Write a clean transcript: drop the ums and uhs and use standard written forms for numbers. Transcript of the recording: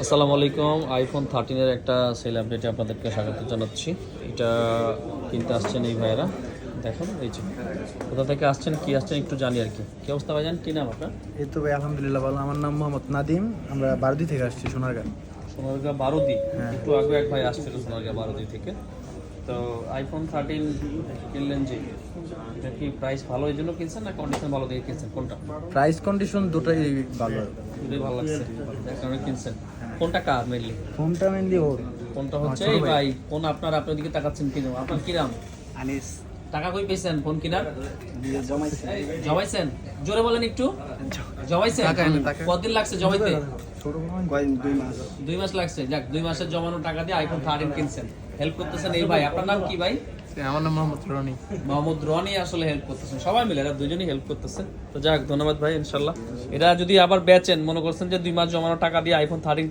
আসসালামু আলাইকুম। আইফোন 13 এর একটা সেল আপডেটে আপনাদেরকে স্বাগত জানাচ্ছি। এটা কিনতে আসছেন এই ভাইয়েরা, দেখুন এই যে কোথা থেকে আসছেন কি আসছেন একটু জানি আর কি। কি অবস্থা ভাইজান, কি নাম আপনার? এই তো ভাই আলহামদুলিল্লাহ ভালো। আমার নাম মোহাম্মদ নাদিম। আমরা বারদি থেকে আসছি, সোনারগাঁ। সোনারগাঁ বারোদি। হ্যাঁ। একটু আগে এক ভাই আসছিল সোনারগাঁ বারোদি থেকে। তো আইফোন 13 কিনলেন যে, এটা কি প্রাইস ভালো এই জন্য কিনছেন না কন্ডিশন ভালো দেখে কিনছেন, কোনটা? প্রাইস কন্ডিশন দুটোই ভালো। দুটোই ভালো লাগছে, যার কারণে কিনছেন। কোনটা কার মেনলি? ফোনটা মেনলি ওর। কোনটা হচ্ছে এই ভাই ফোন আপনার দিকে তাকাচ্ছেন কি নাম আপনার, কি নাম? আনিস। টাকা কই পেয়েছেন ফোন কিনার? জমাইছে। জমাইছেন? জোরে বলেন একটু। জমাইছেন? কতদিন লাগছে জমাইতে? ছোট কয়েক 2 মাস। 2 মাস লাগছে। যাক, 2 মাসের জমানো টাকা দিয়ে আইফোন 13 কিনছেন। হেল্প করতেছেন এই ভাই। আপনার নাম কি ভাই? আমার নাম মোহাম্মদ রনি। মোহাম্মদ রনি আসলে হেল্প করতেছেন, সবাই মিলে এরা দুজনেই হেল্প করতেছে। তো যাক, ধন্যবাদ ভাই। ইনশাল্লাহ এরা যদি আবার বেচেন, মনে করছেন যে 2 মাস জমানো টাকা দিয়ে আইফোন 13